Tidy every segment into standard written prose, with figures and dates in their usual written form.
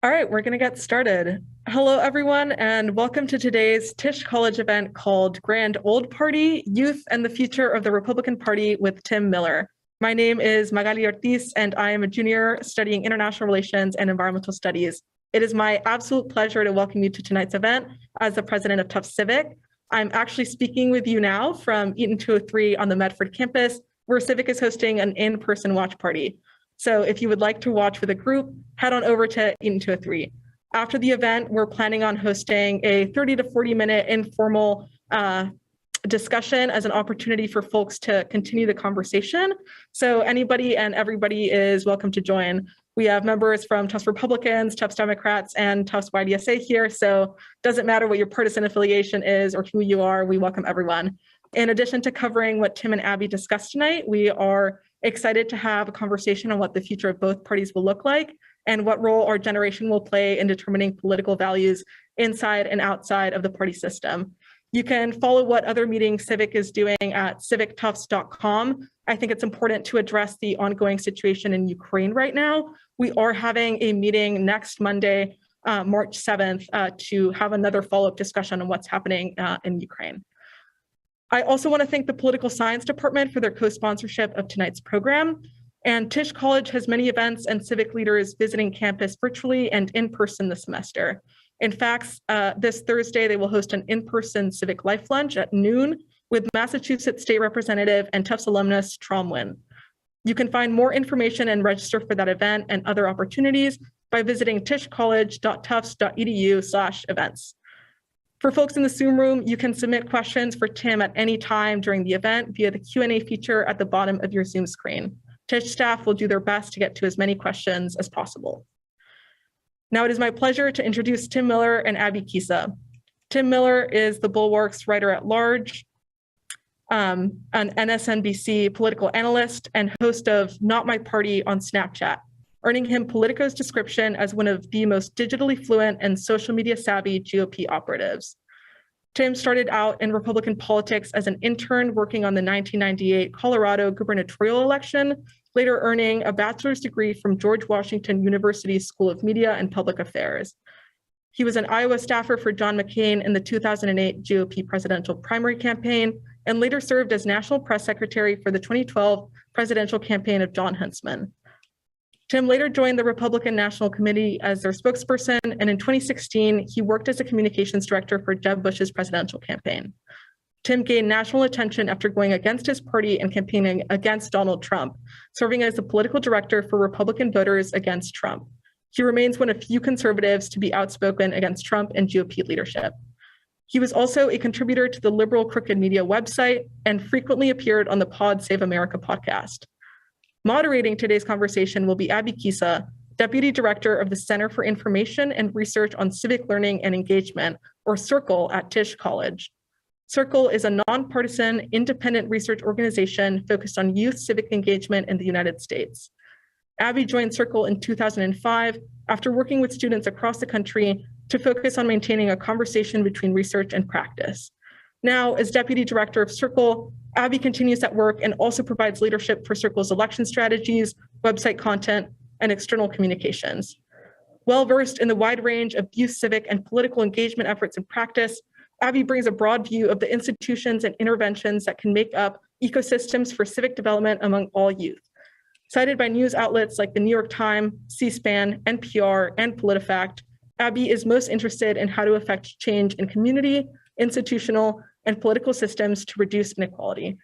All right, we're going to get started. Hello, everyone, and welcome to today's Tisch College event called Grand Old Party, Youth and the Future of the Republican Party with Tim Miller. My name is Magali Ortiz, and I am a junior studying international relations and environmental studies. It is my absolute pleasure to welcome you to tonight's event as the president of Tufts Civic. I'm actually speaking with you now from Eaton 203 on the Medford campus, where Civic is hosting an in-person watch party. So if you would like to watch with a group, head on over to Eaton 203. After the event, we're planning on hosting a 30 to 40-minute informal discussion as an opportunity for folks to continue the conversation. So anybody and everybody is welcome to join. We have members from Tufts Republicans, Tufts Democrats, and Tufts YDSA here. So it doesn't matter what your partisan affiliation is or who you are, we welcome everyone. In addition to covering what Tim and Abby discussed tonight, we are excited to have a conversation on what the future of both parties will look like and what role our generation will play in determining political values inside and outside of the party system. You can follow what other meetings Civic is doing at civictufts.com. I think it's important to address the ongoing situation in Ukraine right now. We are having a meeting next Monday, March 7th, to have another follow-up discussion on what's happening in Ukraine. I also want to thank the Political Science Department for their co-sponsorship of tonight's program. And Tisch College has many events and civic leaders visiting campus virtually and in person this semester. In fact, this Thursday, they will host an in-person civic life lunch at noon with Massachusetts State Representative and Tufts alumnus Tromwin. You can find more information and register for that event and other opportunities by visiting tischcollege.tufts.edu/events. For folks in the Zoom room, you can submit questions for Tim at any time during the event via the Q&A feature at the bottom of your Zoom screen. Tisch staff will do their best to get to as many questions as possible. Now it is my pleasure to introduce Tim Miller and Abby Kisa. Tim Miller is the Bulwark's writer-at-large, an MSNBC political analyst and host of Not My Party on Snapchat, earning him Politico's description as one of the most digitally fluent and social media savvy GOP operatives. Tim started out in Republican politics as an intern working on the 1998 Colorado gubernatorial election, later earning a bachelor's degree from George Washington University School of Media and Public Affairs. He was an Iowa staffer for John McCain in the 2008 GOP presidential primary campaign and later served as national press secretary for the 2012 presidential campaign of John Huntsman. Tim later joined the Republican National Committee as their spokesperson, and in 2016, he worked as a communications director for Jeb Bush's presidential campaign. Tim gained national attention after going against his party and campaigning against Donald Trump, serving as the political director for Republican voters against Trump. He remains one of few conservatives to be outspoken against Trump and GOP leadership. He was also a contributor to the liberal Crooked Media website and frequently appeared on the Pod Save America podcast. Moderating today's conversation will be Abby Kisa, Deputy Director of the Center for Information and Research on Civic Learning and Engagement, or CIRCLE, at Tisch College. CIRCLE is a nonpartisan, independent research organization focused on youth civic engagement in the United States. Abby joined CIRCLE in 2005 after working with students across the country to focus on maintaining a conversation between research and practice. Now, as Deputy Director of CIRCLE, Abby continues that work and also provides leadership for CIRCLE's election strategies, website content, and external communications. Well-versed in the wide range of youth civic and political engagement efforts and practice, Abby brings a broad view of the institutions and interventions that can make up ecosystems for civic development among all youth. Cited by news outlets like the New York Times, C-SPAN, NPR, and PolitiFact, Abby is most interested in how to affect change in community, institutional, and political systems to reduce inequality.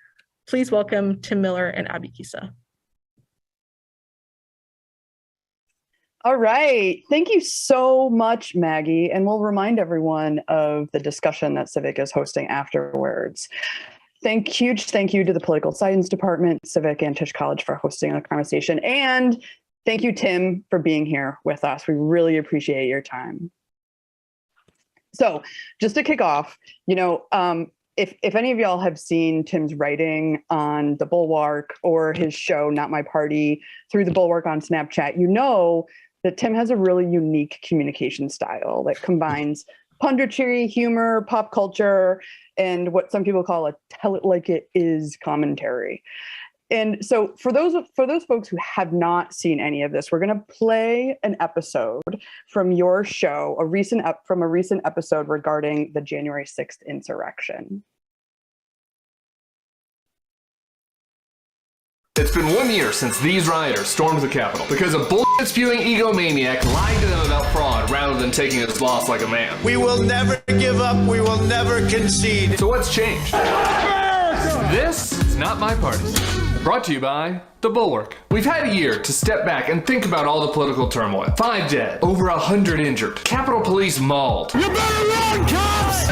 Please welcome Tim Miller and Abby Kisa. All right, thank you so much, Maggie. And we'll remind everyone of the discussion that Civic is hosting afterwards. Huge thank you to the Political Science Department, Civic, and Tisch College for hosting the conversation. And thank you, Tim, for being here with us. We really appreciate your time. So just to kick off, if any of y'all have seen Tim's writing on the Bulwark or his show, Not My Party, through the Bulwark on Snapchat, you know that Tim has a really unique communication style that combines punditry, humor, pop culture, and what some people call a tell it like it is commentary. And so for those folks who have not seen any of this, we're going to play an episode from your show, a recent episode regarding the January 6th insurrection. It's been 1 year since these rioters stormed the Capitol because a bullshit-spewing egomaniac lied to them about fraud rather than taking his loss like a man. We will never give up. We will never concede. So what's changed? This is not my party. Brought to you by The Bulwark. We've had a year to step back and think about all the political turmoil. 5 dead, over 100 injured, Capitol Police mauled. You better run, cops!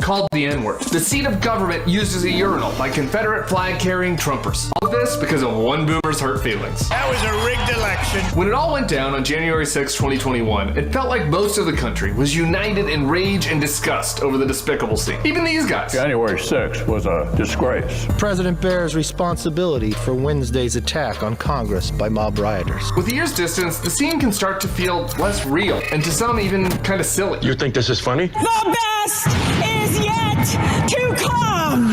Called the N-word. The seat of government used as a urinal by Confederate flag-carrying Trumpers. All this because of one boomer's hurt feelings. That was a rigged election. When it all went down on January 6, 2021, it felt like most of the country was united in rage and disgust over the despicable scene. Even these guys. January 6th was a disgrace. President bears responsibility for Wednesday's attack on Congress by mob rioters. With a year's distance, the scene can start to feel less real, and to some even kind of silly. You think this is funny? The best is yet to come!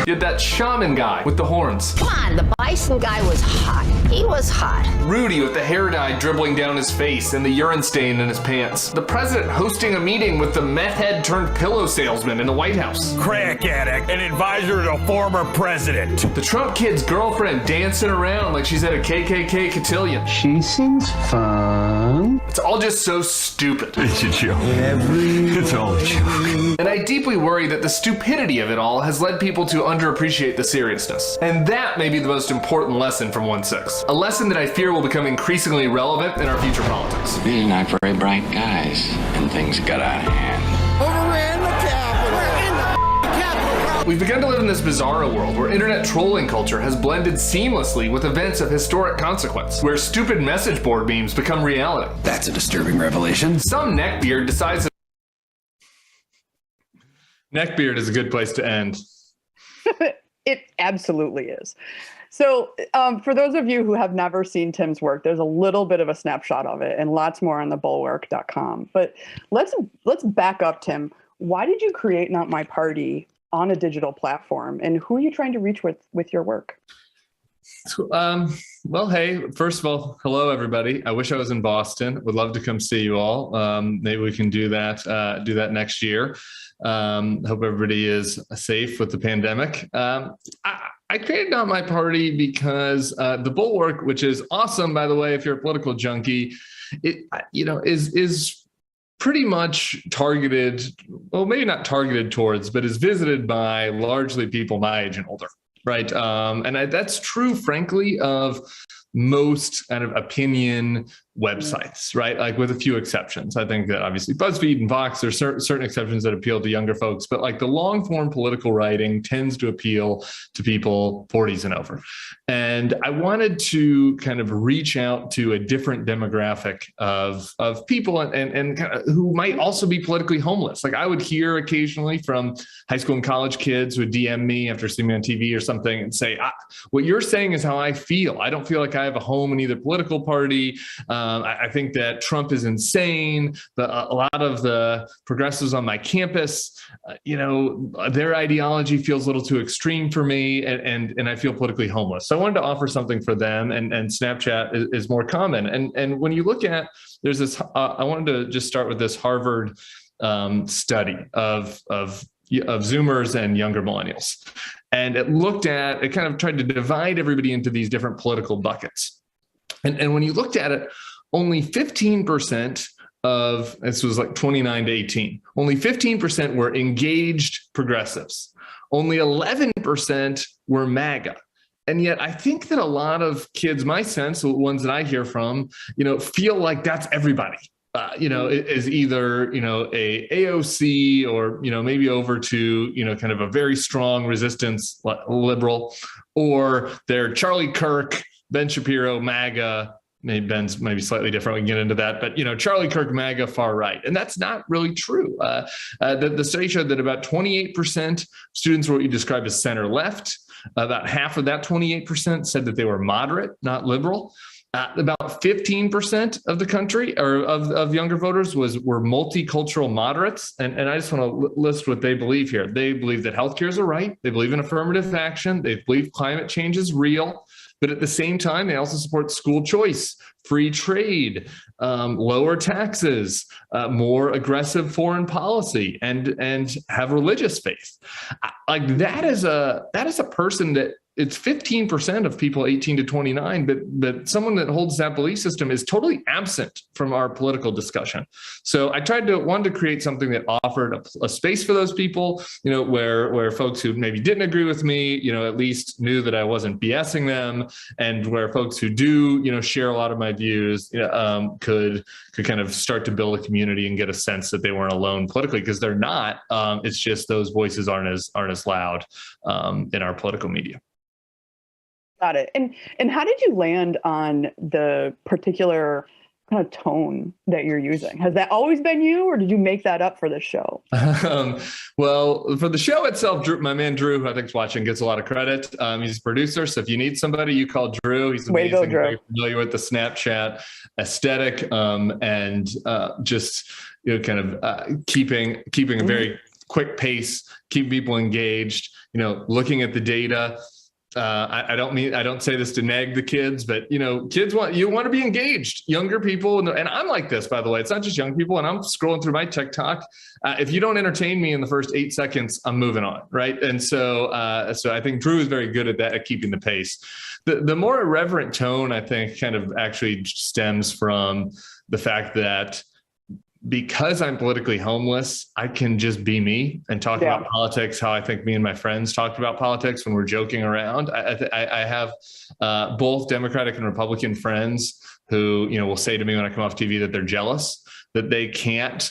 You had that shaman guy with the horns. Come on, the bison guy was hot. He was hot. Rudy with the hair dye dribbling down his face and the urine stain in his pants. The president hosting a meeting with the meth head turned pillow salesman in the White House. Crack addict, an advisor to a former president. The Trump kid's girlfriend dancing around like she's at a KKK cotillion. She seems fun. It's all just so stupid. It's a joke. It's all a joke. And I deeply worry that the stupidity of it all has led people to underappreciate the seriousness. And that may be the most important lesson from 1/6. A lesson that I fear will become increasingly relevant in our future politics. These are not very bright guys, and things got out of hand. Overran the Capitol. We're in the Capitol. We've begun to live in this bizarro world where internet trolling culture has blended seamlessly with events of historic consequence, where stupid message board memes become reality. That's a disturbing revelation. Some neckbeard decides that neckbeard is a good place to end. It absolutely is. So for those of you who have never seen Tim's work, there's a little bit of a snapshot of it and lots more on thebulwark.com. But let's back up, Tim. Why did you create Not My Party on a digital platform, and who are you trying to reach with your work? Well, hey, first of all, hello, everybody. I wish I was in Boston. Would love to come see you all. Maybe we can do that next year. Hope everybody is safe with the pandemic. I created Not My Party because the Bulwark, which is awesome, by the way, if you're a political junkie, it is pretty much targeted, well, maybe not targeted towards, but is visited by largely people my age and older, right? That's true, frankly, of most kind of opinion websites, right? Like with a few exceptions. I think that obviously BuzzFeed and Vox, there's certain exceptions that appeal to younger folks, but like the long form political writing tends to appeal to people 40s and over. And I wanted to kind of reach out to a different demographic of people and kind of who might also be politically homeless. Like I would hear occasionally from high school and college kids who would DM me after seeing me on TV or something and say, what you're saying is how I feel. I don't feel like I have a home in either political party. I think that Trump is insane. A lot of the progressives on my campus, their ideology feels a little too extreme for me, and I feel politically homeless. So I wanted to offer something for them, and Snapchat is more common. And when you look at, there's this, I wanted to just start with this Harvard study of Zoomers and younger millennials. And it kind of tried to divide everybody into these different political buckets. And when you looked at it, only 15% of, this was like 29 to 18, only 15% were engaged progressives. Only 11% were MAGA. And yet I think that a lot of kids, my sense, the ones that I hear from, feel like that's everybody. Is either, a AOC or, maybe over to, kind of a very strong resistance liberal, or they're Charlie Kirk, Ben Shapiro, MAGA. Maybe Ben's maybe slightly different. We can get into that, but Charlie Kirk, MAGA, far right, and that's not really true. The study showed that about 28% students were what you describe as center left. About half of that 28% said that they were moderate, not liberal. About 15% of the country or of younger voters were multicultural moderates. And I just want to list what they believe here. They believe that healthcare is a right. They believe in affirmative action. They believe climate change is real. But at the same time, they also support school choice, free trade, lower taxes, more aggressive foreign policy, and have religious faith. Like that is a person that it's 15% of people 18 to 29, but someone that holds that belief system is totally absent from our political discussion. So I tried to create something that offered a space for those people, where folks who maybe didn't agree with me, at least knew that I wasn't BSing them, and where folks who do, share a lot of my views, could kind of start to build a community and get a sense that they weren't alone politically, because they're not. It's just those voices aren't as loud in our political media. Got it. And how did you land on the particular kind of tone that you're using? Has that always been you, or did you make that up for this show? Well, for the show itself, my man Drew, who I think is watching, gets a lot of credit. He's a producer, so if you need somebody, you call Drew. He's amazing. Way to go, Drew. Very familiar with the Snapchat aesthetic, and just kind of keeping a very quick pace, keep people engaged. Looking at the data. I don't say this to nag the kids, but kids want to be engaged. Younger people, and I'm like this, by the way. It's not just young people. And I'm scrolling through my TikTok. If you don't entertain me in the first 8 seconds, I'm moving on, right? And so I think Drew is very good at that, at keeping the pace. The more irreverent tone, I think, kind of actually stems from the fact that, because I'm politically homeless, I can just be me and talk about politics how I think me and my friends talked about politics when we're joking around. I have both Democratic and Republican friends who, will say to me when I come off TV that they're jealous, that they can't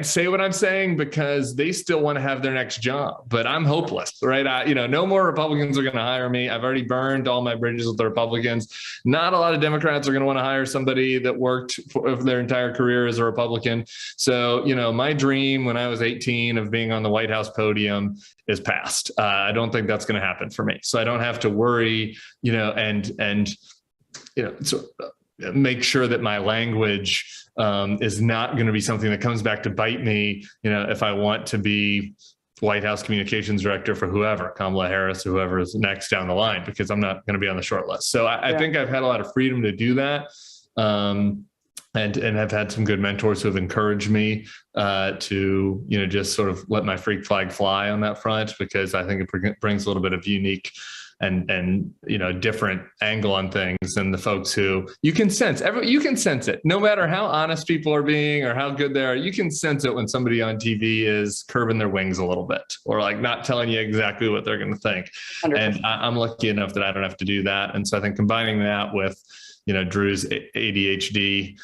say what I'm saying because they still want to have their next job, but I'm hopeless, right? No more Republicans are going to hire me. I've already burned all my bridges with the Republicans. Not a lot of Democrats are going to want to hire somebody that worked for their entire career as a Republican. So, my dream when I was 18 of being on the White House podium is past. I don't think that's going to happen for me. So I don't have to worry, so make sure that my language is not going to be something that comes back to bite me, if I want to be White House communications director for whoever, Kamala Harris or whoever is next down the line, because I'm not going to be on the short list. So I think I've had a lot of freedom to do that. And I've had some good mentors who have encouraged me to, just sort of let my freak flag fly on that front, because I think it brings a little bit of unique and different angle on things than the folks who you can sense it, no matter how honest people are being or how good they are. You can sense it when somebody on TV is curving their wings a little bit, or like not telling you exactly what they're going to think. 100%. And I'm lucky enough that I don't have to do that. And so I think combining that with, Drew's ADHD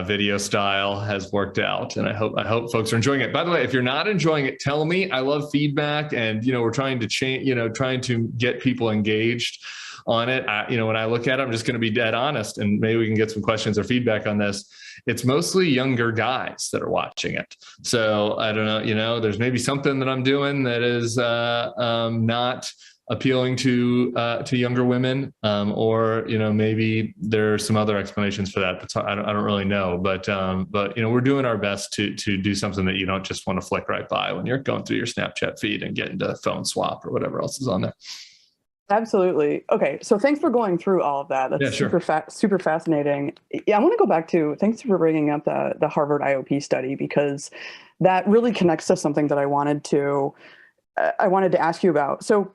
video style has worked out, and I hope folks are enjoying it. By the way, if you're not enjoying it, tell me. I love feedback, and we're trying to change, trying to get people engaged on it. When I look at it, I'm just going to be dead honest, and maybe we can get some questions or feedback on this. It's mostly younger guys that are watching it. So I don't know, there's maybe something that I'm doing that is not appealing to younger women, or maybe there are some other explanations for that. I don't really know, but we're doing our best to do something that you don't just want to flick right by when you're going through your Snapchat feed and getting to phone swap or whatever else is on there. Absolutely. Okay, so thanks for going through all of that. That's super fascinating. Yeah, I want to go back to, thanks for bringing up the Harvard IOP study, because that really connects to something that I wanted to ask you about. So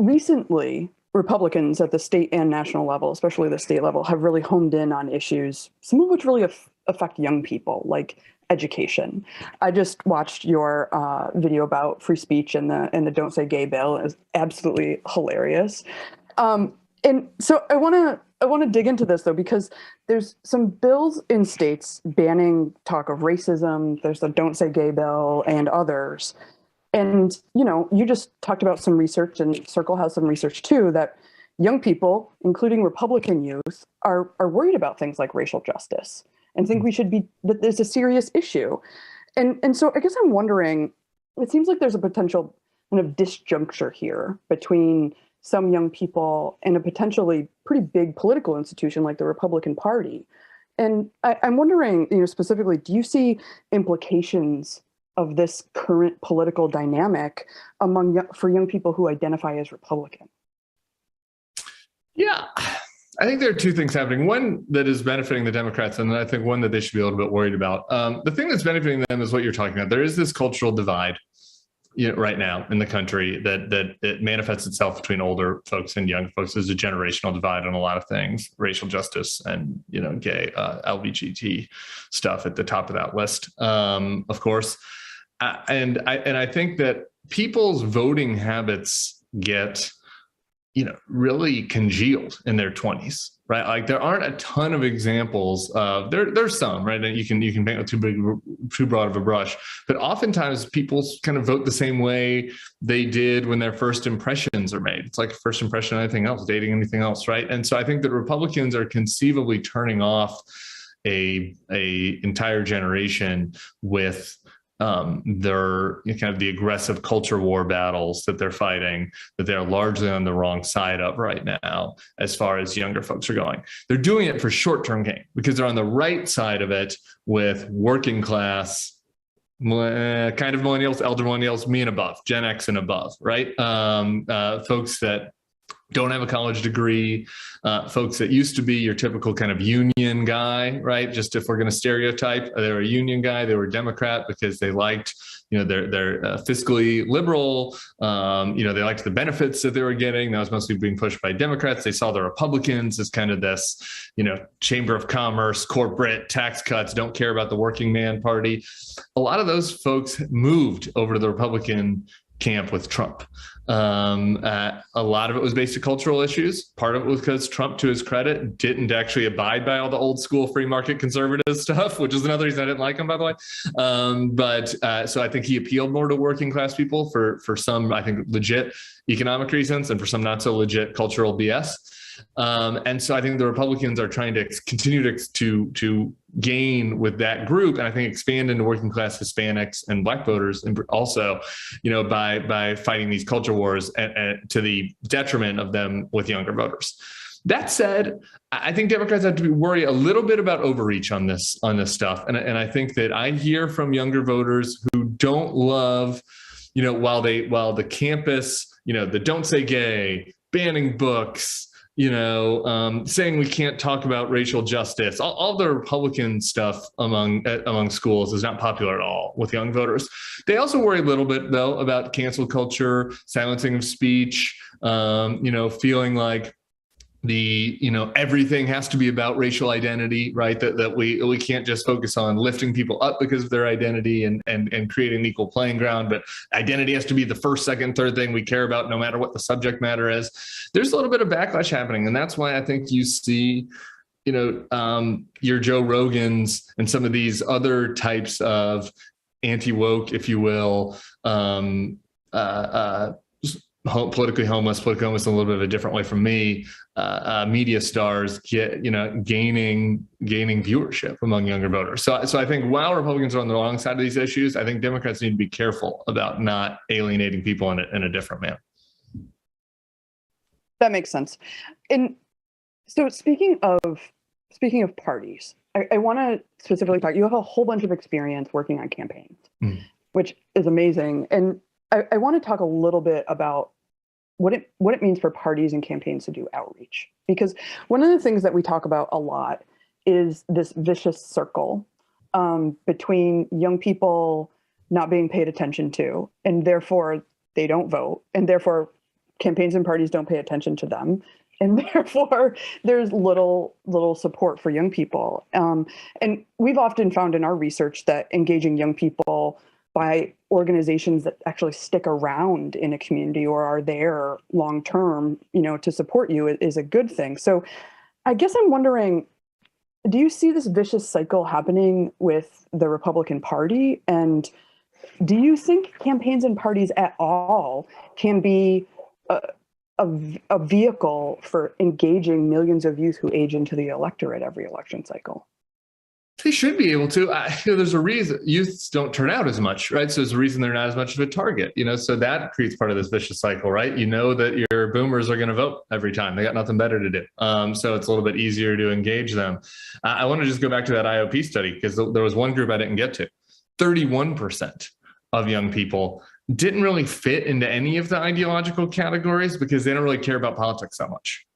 recently, Republicans at the state and national level, especially the state level, have really honed in on issues, some of which really affect young people, like education. I just watched your video about free speech and the Don't Say Gay bill. It was absolutely hilarious. And so I want to dig into this, though, because there's some bills in states banning talk of racism. There's the Don't Say Gay bill and others. And, you just talked about some research, and Circle has some research too, that young people, including Republican youth, are worried about things like racial justice and think that there's a serious issue. And so I guess I'm wondering, it seems like there's a potential kind of disjuncture here between some young people in a potentially pretty big political institution like the Republican Party. And I'm wondering, specifically, do you see implications of this current political dynamic for young people who identify as Republican? Yeah, I think there are two things happening. One that is benefiting the Democrats, and I think one that they should be a little bit worried about. The thing that's benefiting them is what you're talking about. There is this cultural divide, right now in the country that it manifests itself between older folks and young folks. There's a generational divide on a lot of things, racial justice and gay, LGBT stuff at the top of that list, of course. And I think that people's voting habits get really congealed in their 20s, right? Like there aren't a ton of examples of there's some, right? And you can paint with too broad of a brush, but oftentimes people kind of vote the same way they did when their first impressions are made. It's like first impression of anything else, dating anything else, right? And so I think that Republicans are conceivably turning off a entire generation with their kind of the aggressive culture war battles that they're fighting, that they're largely on the wrong side of right now, as far as younger folks are going. They're doing it for short-term gain because they're on the right side of it with working class, kind of millennials, elder millennials, me and above, Gen X and above, right? Folks that don't have a college degree, folks that used to be your typical kind of union guy, right? Just if we're going to stereotype, they were a union guy, they were Democrat because they liked, they're fiscally liberal, they liked the benefits that they were getting. That was mostly being pushed by Democrats. They saw the Republicans as kind of this, chamber of commerce, corporate tax cuts, don't care about the working man party. A lot of those folks moved over to the Republican camp with Trump. A lot of it was based on cultural issues. Part of it was because Trump, to his credit, didn't actually abide by all the old school free market conservative stuff, which is another reason I didn't like him, by the way. So I think he appealed more to working class people for some, I think, legit economic reasons and for some not so legit cultural BS. And so I think the Republicans are trying to continue to gain with that group, and I think expand into working class Hispanics and Black voters, and also, by fighting these culture wars to the detriment of them with younger voters. That said, I think Democrats have to worry a little bit about overreach on this stuff, and I think that I hear from younger voters who don't love, while the campus, the don't say gay, banning books, saying we can't talk about racial justice, all the Republican stuff among schools is not popular at all with young voters. They also worry a little bit, though, about cancel culture, silencing of speech, feeling like everything has to be about racial identity, right? That we can't just focus on lifting people up because of their identity and creating an equal playing ground, but identity has to be the first, second, third thing we care about, no matter what the subject matter is. There's a little bit of backlash happening, and that's why I think you see, your Joe Rogans and some of these other types of anti-woke, if you will, politically homeless, a little bit of a different way from me, media stars gaining viewership among younger voters. So I think while Republicans are on the wrong side of these issues, I think Democrats need to be careful about not alienating people in a different manner. That makes sense. And so speaking of parties, I want to specifically talk, you have a whole bunch of experience working on campaigns, which is amazing. And I want to talk a little bit about what it means for parties and campaigns to do outreach. Because one of the things that we talk about a lot is this vicious circle between young people not being paid attention to, and therefore they don't vote, and therefore campaigns and parties don't pay attention to them, and therefore there's little support for young people. And we've often found in our research that engaging young people by organizations that actually stick around in a community or are there long term, to support you is a good thing. So I guess I'm wondering, do you see this vicious cycle happening with the Republican Party? And do you think campaigns and parties at all can be a vehicle for engaging millions of youth who age into the electorate every election cycle? They should be able to. There's a reason youths don't turn out as much, right? So there's a reason they're not as much of a target, so that creates part of this vicious cycle, right? You know that your boomers are going to vote every time. They got nothing better to do. So it's a little bit easier to engage them. I want to just go back to that IOP study because there was one group I didn't get to. 31% of young people didn't really fit into any of the ideological categories because they don't really care about politics that much.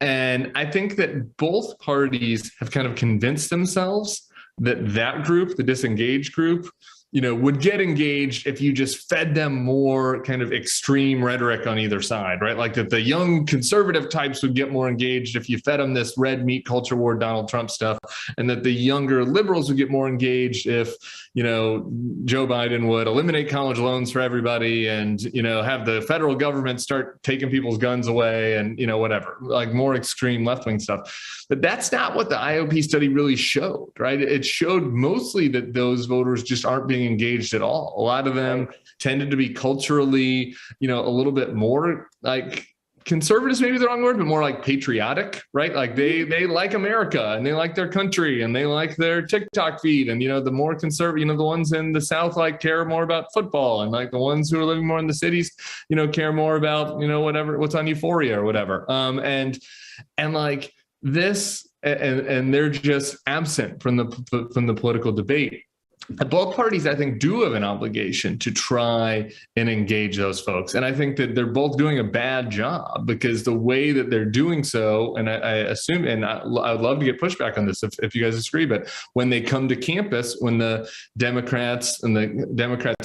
And I think that both parties have kind of convinced themselves that group, the disengaged group, would get engaged if you just fed them more kind of extreme rhetoric on either side, right? Like that the young conservative types would get more engaged if you fed them this red meat culture war Donald Trump stuff, and that the younger liberals would get more engaged if, Joe Biden would eliminate college loans for everybody and, have the federal government start taking people's guns away and, whatever, like more extreme left-wing stuff. But that's not what the IOP study really showed, right? It showed mostly that those voters just aren't being engaged at all. A lot of them tended to be culturally, a little bit more like conservatives, maybe the wrong word, but more like patriotic, right? Like they like America and they like their country and they like their TikTok feed. And, the more conservative, the ones in the South, like care more about football, and like the ones who are living more in the cities, care more about, whatever, what's on Euphoria or whatever. And like this, and they're just absent from the political debate. Both parties, I think, do have an obligation to try and engage those folks. And I think that they're both doing a bad job because the way that they're doing so, and I assume, and I would love to get pushback on this if you guys disagree, but when they come to campus, when the Democrats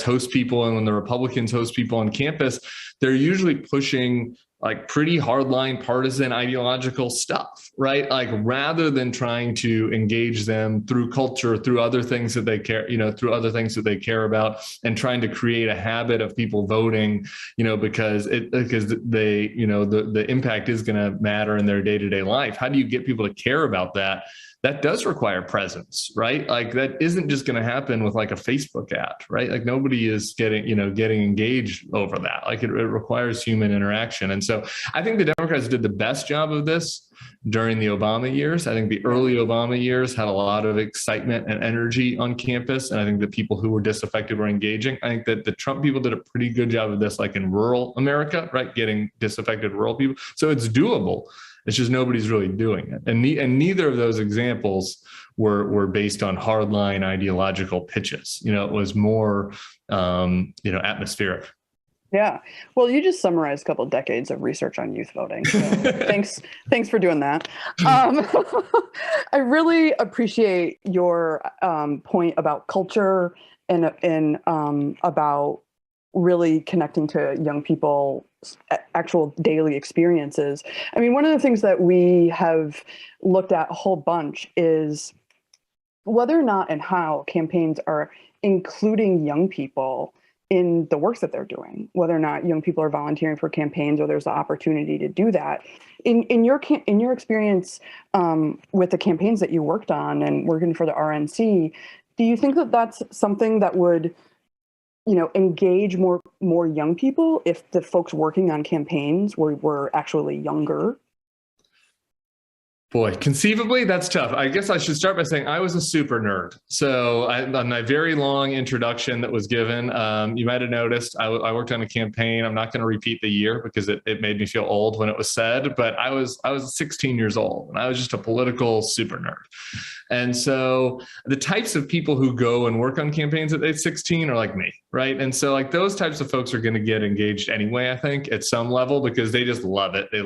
host people and when the Republicans host people on campus, they're usually pushing like pretty hardline partisan ideological stuff, right? Like rather than trying to engage them through culture, through other things that they care, through other things that they care about, and trying to create a habit of people voting, because they, the impact is going to matter in their day-to-day life. How do you get people to care about that? That does require presence, right? Like that isn't just going to happen with like a Facebook ad, right? Like nobody is getting engaged over that. Like it requires human interaction. And so I think the Democrats did the best job of this during the Obama years. I think the early Obama years had a lot of excitement and energy on campus. And I think the people who were disaffected were engaging. I think that the Trump people did a pretty good job of this, like in rural America, right? Getting disaffected rural people. So it's doable. It's just nobody's really doing it. And neither of those examples were based on hardline ideological pitches. It was more, atmospheric. Yeah. Well, you just summarized a couple of decades of research on youth voting. So thanks for doing that. I really appreciate your point about culture and about really connecting to young people's actual daily experiences. I mean, one of the things that we have looked at a whole bunch is whether or not and how campaigns are including young people in the work that they're doing, whether or not young people are volunteering for campaigns or there's the opportunity to do that. In your experience with the campaigns that you worked on and working for the RNC, do you think that that's something that would engage more young people if the folks working on campaigns were actually younger? Boy, conceivably, that's tough. I guess I should start by saying I was a super nerd. So on my very long introduction that was given, you might have noticed I worked on a campaign. I'm not going to repeat the year because it made me feel old when it was said, but I was 16 years old and I was just a political super nerd. And so the types of people who go and work on campaigns at age 16 are like me, right? And so like those types of folks are going to get engaged anyway, I think, at some level because they just love it. They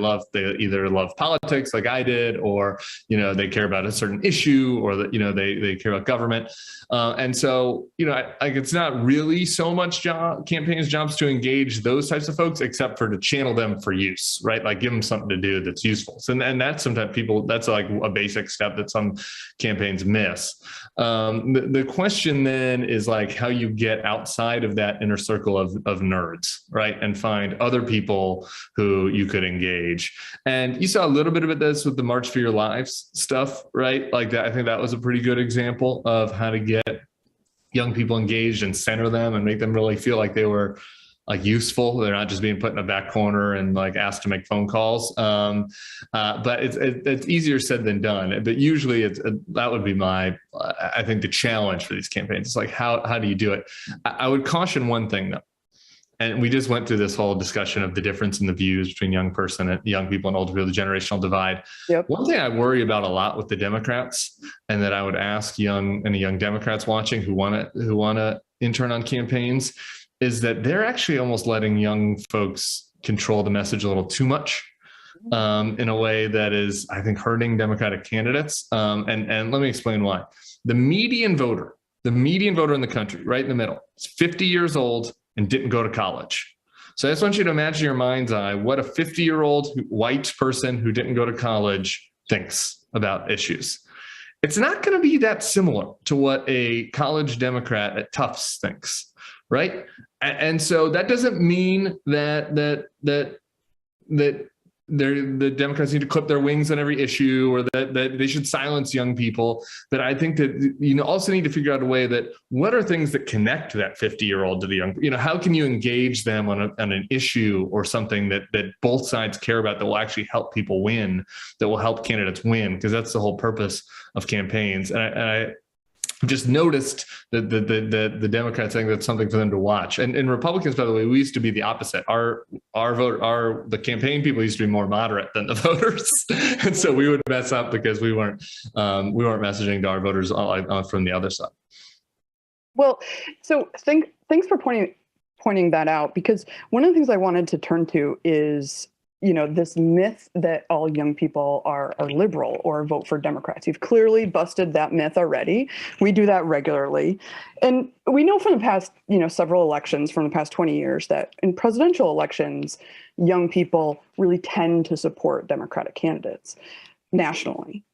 either love politics like I did, or, they care about a certain issue, or that, they care about government. And so, like it's not really so much campaigns jobs to engage those types of folks, except for to channel them for use, right? Like give them something to do that's useful. So, and that's sometimes that's like a basic step that some campaigns miss. The question then is like how you get outside of that inner circle of nerds, right? And find other people who you could engage. And you saw a little bit of this with the March for Your Lives stuff, right? Like that, I think that was a pretty good example of how to get young people engaged and center them and make them really feel like they were like useful. They're not just being put in a back corner and like asked to make phone calls. But it's easier said than done. But usually that would be I think the challenge for these campaigns. It's like, how do you do it? I would caution one thing though. And we just went through this whole discussion of the difference in the views between young people and older people, the generational divide. Yep. One thing I worry about a lot with the Democrats, and that I would ask young Democrats watching who want to intern on campaigns, is that they're actually almost letting young folks control the message a little too much, in a way that is, I think, hurting Democratic candidates. And let me explain why. The median voter in the country, right in the middle, is 50 years old and didn't go to college. So I just want you to imagine in your mind's eye what a 50-year-old white person who didn't go to college thinks about issues. It's not going to be that similar to what a college Democrat at Tufts thinks, right? And so that doesn't mean that the Democrats need to clip their wings on every issue, or that they should silence young people. But I think that you also need to figure out a way that what are things that connect that 50-year-old to the young, how can you engage them on an issue or something that both sides care about, that will actually help people win, that will help candidates win, because that's the whole purpose of campaigns. And I just noticed that the Democrats think that's something for them to watch. And Republicans, by the way, we used to be the opposite. The campaign people used to be more moderate than the voters, and so we would mess up because we weren't messaging to our voters from the other side. Well, so thanks for pointing that out, because one of the things I wanted to turn to is, this myth that all young people are liberal or vote for Democrats. You've clearly busted that myth already. We do that regularly. And we know from the past, several elections from the past 20 years that in presidential elections, young people really tend to support Democratic candidates nationally.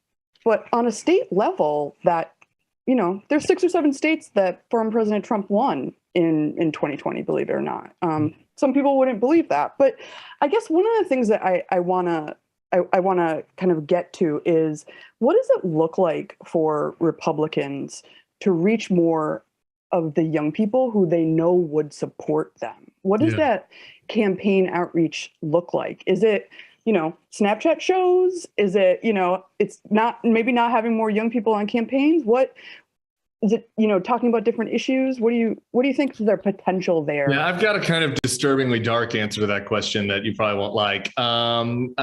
But on a state level, that, there's 6 or 7 states that former President Trump won in 2020, believe it or not. Some people wouldn't believe that, but I guess one of the things that I wanna kind of get to is, what does it look like for Republicans to reach more of the young people who they know would support them? What does that campaign outreach look like? Is it, Snapchat shows? Is it, it's maybe not having more young people on campaigns? What is it, talking about different issues? What do you think is their potential there? Yeah, I've got a kind of disturbingly dark answer to that question that you probably won't like. What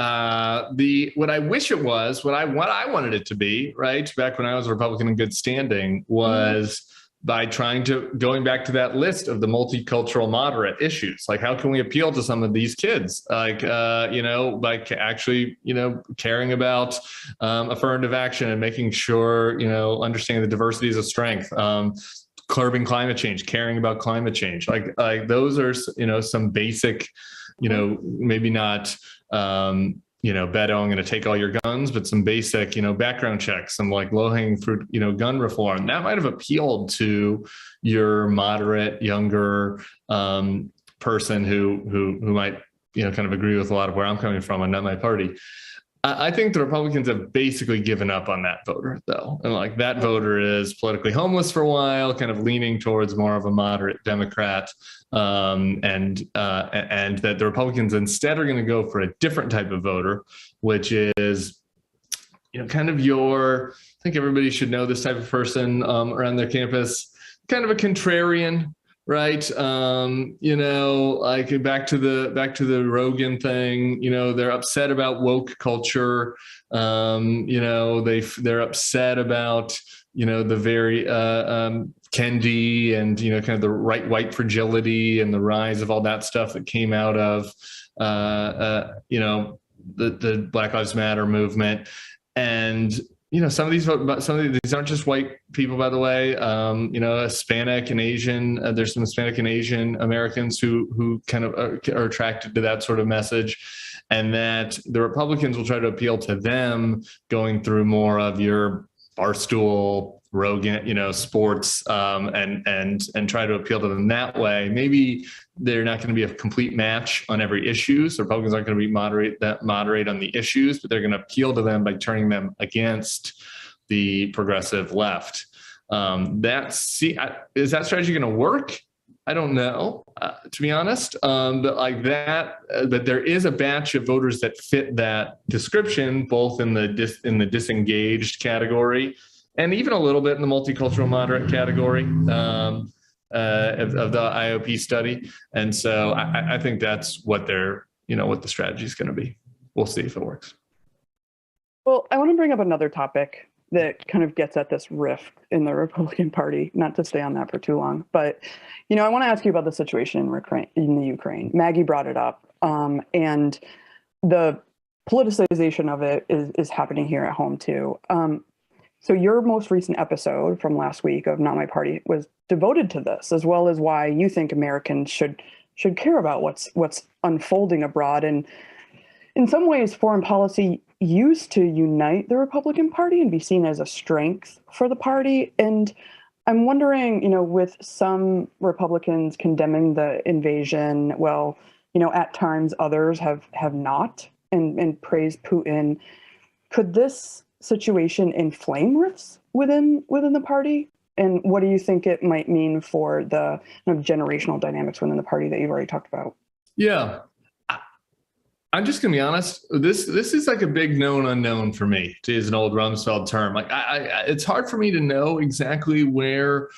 I wish it was, what I wanted it to be, right, back when I was a Republican in good standing, was by going back to that list of the multicultural moderate issues. Like, how can we appeal to some of these kids? Like, by actually, caring about affirmative action and making sure, understanding the diversity is a strength, curbing climate change, caring about climate change. Like those are, some basic, maybe not, Beto, I'm going to take all your guns, but some basic, background checks, some like low-hanging fruit, gun reform. That might have appealed to your moderate, younger person who might, kind of agree with a lot of where I'm coming from and not my party. I think the Republicans have basically given up on that voter, though. And like that voter is politically homeless for a while, kind of leaning towards more of a moderate Democrat. And that the Republicans instead are going to go for a different type of voter, which is, kind of I think everybody should know this type of person around their campus, kind of a contrarian, right? Like back to the Rogan thing, they're upset about woke culture. They're upset about, the very Kendi and, kind of the right white fragility and the rise of all that stuff that came out of, the Black Lives Matter movement. And, some of these aren't just white people, by the way, Hispanic and Asian, there's some Hispanic and Asian Americans who kind of are attracted to that sort of message, and that the Republicans will try to appeal to them going through more of your Barstool, Rogan, sports, and try to appeal to them that way. Maybe they're not going to be a complete match on every issue. So Republicans aren't going to be moderate on the issues, but they're going to appeal to them by turning them against the progressive left. Is that strategy going to work? I don't know, to be honest. But like that, but there is a batch of voters that fit that description, both in the disengaged category and even a little bit in the multicultural moderate category of the IOP study. And so I think that's what what the strategy is going to be. We'll see if it works. Well, I want to bring up another topic that kind of gets at this rift in the Republican Party, not to stay on that for too long, but, I want to ask you about the situation in the Ukraine. Maggie brought it up, and the politicization of it is happening here at home too. So your most recent episode from last week of Not My Party was devoted to this, as well as why you think Americans should care about what's unfolding abroad. And in some ways, foreign policy used to unite the Republican Party and be seen as a strength for the party. And I'm wondering, with some Republicans condemning the invasion, at times others have not and praised Putin. Could this situation inflame rifts within the party? And what do you think it might mean for the generational dynamics within the party that you've already talked about? Yeah. I'm just gonna be honest. This is like a big known unknown for me, to use an old Rumsfeld term. Like it's hard for me to know exactly where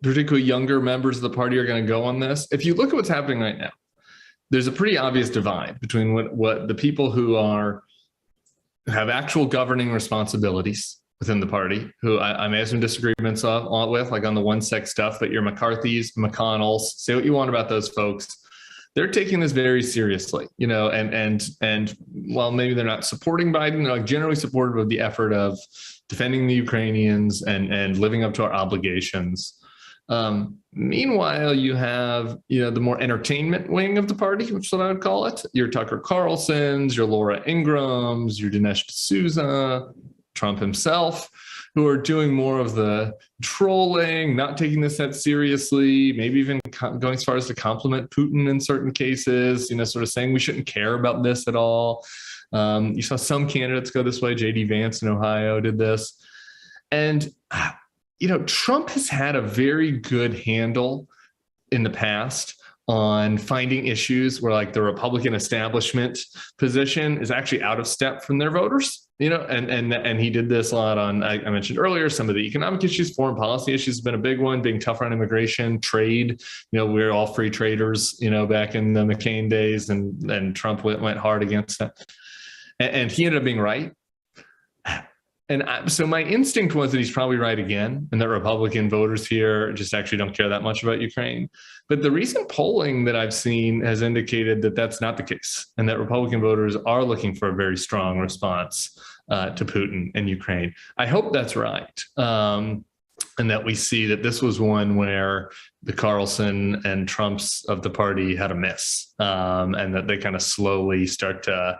particularly younger members of the party are going to go on this. If you look at what's happening right now, there's a pretty obvious divide between what the people who have actual governing responsibilities within the party, who I may have some disagreements with, like on the one sex stuff, but your McCarthy's, McConnell's, say what you want about those folks. They're taking this very seriously, and while maybe they're not supporting Biden, they're like generally supportive of the effort of defending the Ukrainians and living up to our obligations. Meanwhile, you have, the more entertainment wing of the party, which is what I would call it. Your Tucker Carlsons, your Laura Ingrams, your Dinesh D'Souza, Trump himself, who are doing more of the trolling, not taking this that seriously, maybe even going as far as to compliment Putin in certain cases, sort of saying we shouldn't care about this at all. You saw some candidates go this way. J.D. Vance in Ohio did this. And, Trump has had a very good handle in the past on finding issues where like the Republican establishment position is actually out of step from their voters. And he did this a lot on, I mentioned earlier, some of the economic issues, foreign policy issues has been a big one, being tougher on immigration, trade. We're all free traders, back in the McCain days, and Trump went hard against that. And he ended up being right. And so my instinct was that he's probably right again, and that Republican voters here just actually don't care that much about Ukraine. But the recent polling that I've seen has indicated that that's not the case, and that Republican voters are looking for a very strong response to Putin and Ukraine. I hope that's right. And that we see that this was one where the Carlson and Trumps of the party had a miss, and that they kind of slowly start to,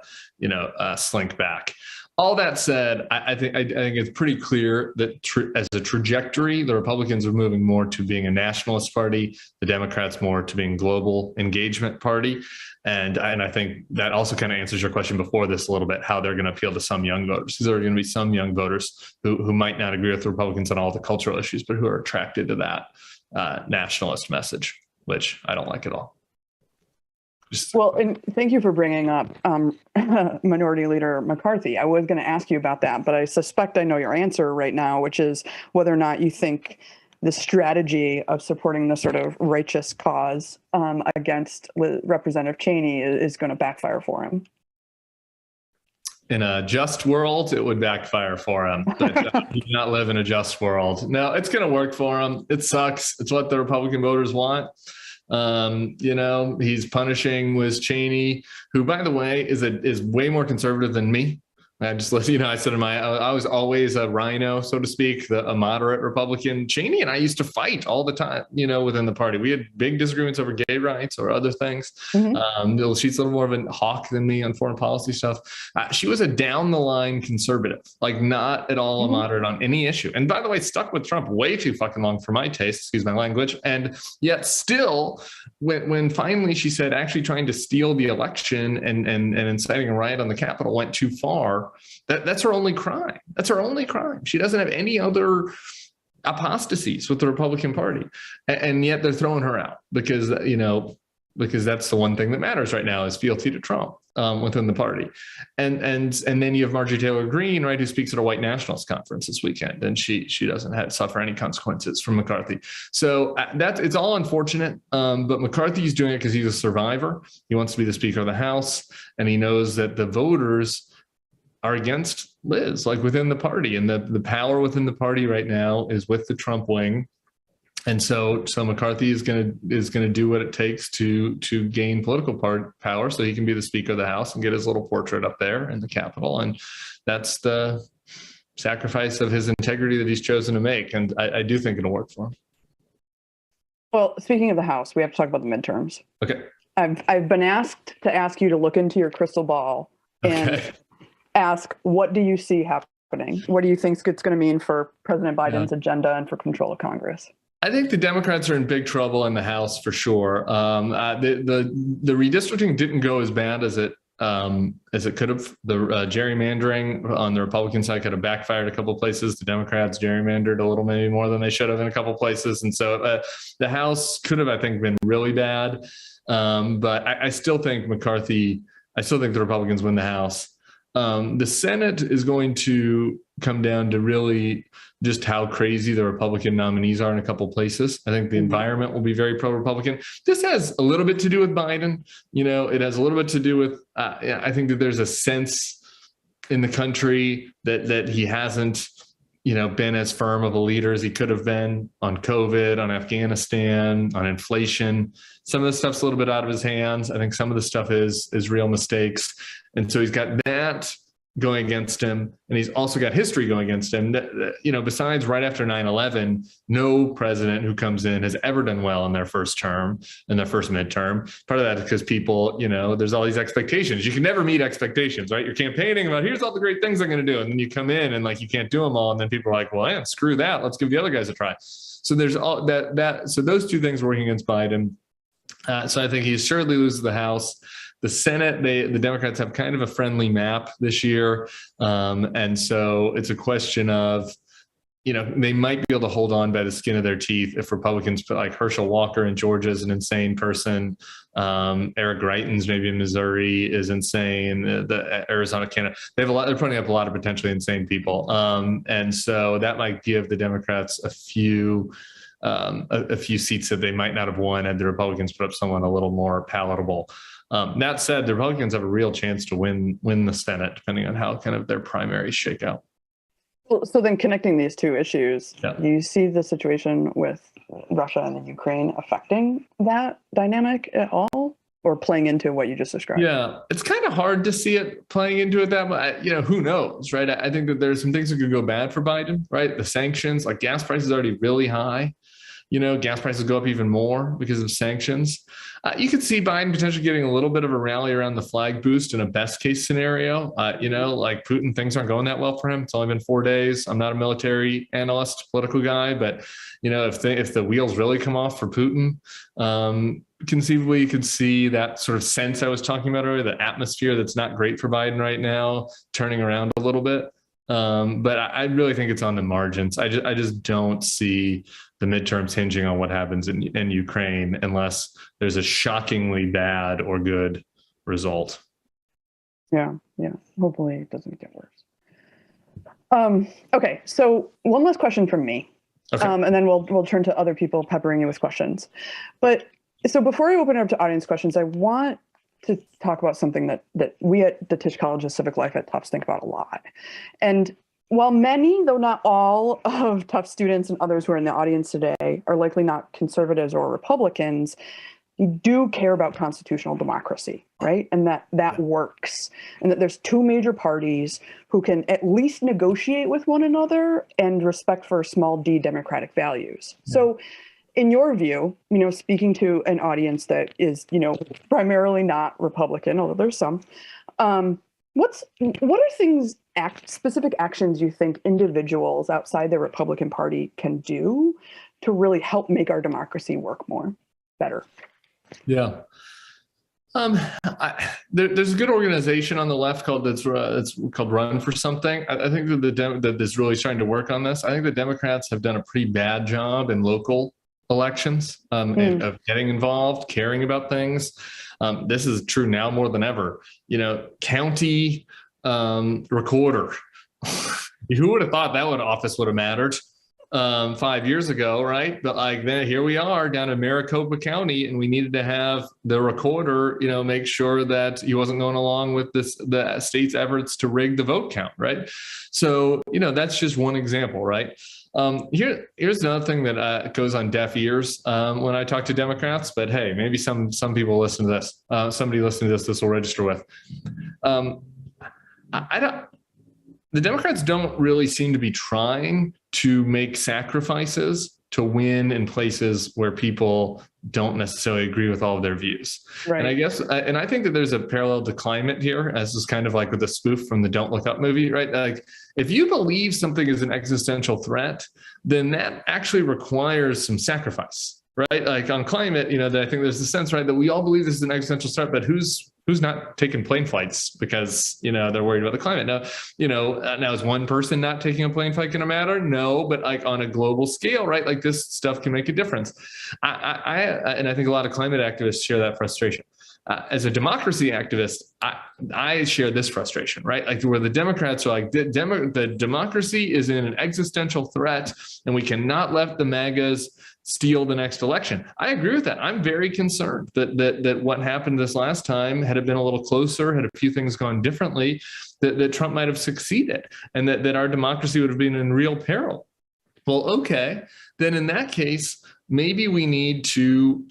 slink back. All that said, I think it's pretty clear that as a trajectory, the Republicans are moving more to being a nationalist party, the Democrats more to being global engagement party. And I think that also kind of answers your question before this a little bit, how they're going to appeal to some young voters. There are going to be some young voters who might not agree with the Republicans on all the cultural issues, but who are attracted to that nationalist message, which I don't like at all. Well, and thank you for bringing up Minority Leader McCarthy. I was going to ask you about that, but I suspect I know your answer right now, which is whether or not you think the strategy of supporting the sort of righteous cause against Representative Cheney is going to backfire for him. In a just world, it would backfire for him, but he does not live in a just world. No, it's going to work for him. It sucks. It's what the Republican voters want. He's punishing Liz Cheney, who, by the way, is way more conservative than me. I just let I said I was always a rhino, so to speak, a moderate Republican. Cheney and I used to fight all the time, within the party. We had big disagreements over gay rights or other things. Mm-hmm. She's a little more of a hawk than me on foreign policy stuff. She was a down the line conservative, like not at all a moderate on any issue. And by the way, stuck with Trump way too fucking long for my taste, excuse my language. And yet still, when finally she said actually trying to steal the election and inciting a riot on the Capitol went too far, that's her only crime. That's her only crime. She doesn't have any other apostasies with the Republican Party, and yet they're throwing her out because that's the one thing that matters right now is fealty to Trump within the party, and then you have Marjorie Taylor Greene, right, who speaks at a white nationalist conference this weekend, and she doesn't suffer any consequences from McCarthy. So it's all unfortunate, but McCarthy's doing it because he's a survivor. He wants to be the Speaker of the House, and he knows that the voters are against Liz, like within the party, and the power within the party right now is with the Trump wing. And so McCarthy is going to do what it takes to gain political power so he can be the Speaker of the House and get his little portrait up there in the Capitol. And that's the sacrifice of his integrity that he's chosen to make. And I do think it'll work for him. Well, speaking of the House, we have to talk about the midterms. Okay. I've been asked to ask you to look into your crystal ball and ask, what do you see happening? What do you think it's going to mean for President Biden's agenda and for control of Congress? I think the Democrats are in big trouble in the House for sure. The redistricting didn't go as bad as it could have. The gerrymandering on the Republican side could have backfired a couple of places. The Democrats gerrymandered a little, maybe more than they should have in a couple of places, and so the House could have, I think, been really bad. But I still think McCarthy. I still think the Republicans win the House. The Senate is going to come down to really just how crazy the Republican nominees are in a couple places. I think the environment will be very pro-Republican. This has a little bit to do with Biden. It has a little bit to do with, I think that there's a sense in the country that he hasn't, been as firm of a leader as he could have been on COVID, on Afghanistan, on inflation. Some of the stuff's a little bit out of his hands. I think some of the stuff is real mistakes. And so he's got that going against him. And he's also got history going against him. Besides right after 9/11, no president who comes in has ever done well in their first term, in their first midterm. Part of that is because people, there's all these expectations. You can never meet expectations, right? You're campaigning about, here's all the great things I'm going to do. And then you come in and you can't do them all. And then people are like, well, screw that. Let's give the other guys a try. So there's all that. So those two things working against Biden. So I think he surely loses the House. The Senate, the Democrats have kind of a friendly map this year. And so it's a question of, they might be able to hold on by the skin of their teeth if Republicans put like Herschel Walker in Georgia is an insane person. Eric Greitens maybe in Missouri is insane. The Arizona candidate, they're putting up a lot of potentially insane people. And so that might give the Democrats a few seats that they might not have won had the Republicans put up someone a little more palatable. That said, the Republicans have a real chance to win the Senate, depending on how kind of their primaries shake out. Well, so then connecting these two issues, do you see the situation with Russia and the Ukraine affecting that dynamic at all, or playing into what you just described? Yeah, it's kind of hard to see it playing into it that much. Who knows, right? I think that there's some things that could go bad for Biden, right? The sanctions, like gas prices are already really high. Gas prices go up even more because of sanctions. You could see Biden potentially getting a little bit of a rally around the flag boost in a best case scenario. Like Putin, things aren't going that well for him. It's only been 4 days. I'm not a military analyst, political guy, but if the wheels really come off for Putin, conceivably you could see that sort of sense I was talking about earlier, the atmosphere that's not great for Biden right now, turning around a little bit. But I really think it's on the margins. I just don't see the midterms hinging on what happens in Ukraine unless there's a shockingly bad or good result. Yeah. Hopefully it doesn't get worse. Okay, so one last question from me. Okay. And then we'll turn to other people peppering you with questions. But so before I open it up to audience questions, I want to talk about something that we at the Tisch College of Civic Life at Tufts think about a lot. And while many, though not all, of Tufts students and others who are in the audience today are likely not conservatives or Republicans, you do care about constitutional democracy, right? And that works. And that there's two major parties who can at least negotiate with one another and respect for small d democratic values. Yeah. So in your view, speaking to an audience that is, primarily not Republican, although there's some, what are specific actions you think individuals outside the Republican Party can do to really help make our democracy work better? Yeah. There's a good organization on the left that's called Run for Something. I think that that is really trying to work on this. I think the Democrats have done a pretty bad job in local elections of getting involved, caring about things. This is true now more than ever. County recorder. Who would have thought that office would have mattered 5 years ago, right? But then here we are down in Maricopa County, and we needed to have the recorder, make sure that he wasn't going along with the state's efforts to rig the vote count, right? So, that's just one example, right? Here's another thing that goes on deaf ears when I talk to Democrats, but hey, maybe some people listen to this. Somebody listening to this will register with. The Democrats don't really seem to be trying to make sacrifices to win in places where people don't necessarily agree with all of their views. Right. And I guess, and I think that there's a parallel to climate here, as is kind of like with the spoof from the Don't Look Up movie, right? Like, if you believe something is an existential threat, then that actually requires some sacrifice, right? Like on climate, that I think there's a sense, right, that we all believe this is an existential threat, but who's not taking plane flights because, they're worried about the climate? Now is one person not taking a plane flight going to matter? No, but like on a global scale, right? Like this stuff can make a difference. And I think a lot of climate activists share that frustration. As a democracy activist, I share this frustration, right? Like where the Democrats are like, the democracy is in an existential threat and we cannot let the MAGAs steal the next election. I agree with that. I'm very concerned that what happened this last time, had it been a little closer, had a few things gone differently, that Trump might have succeeded and that our democracy would have been in real peril. Well, okay, then in that case, maybe we need to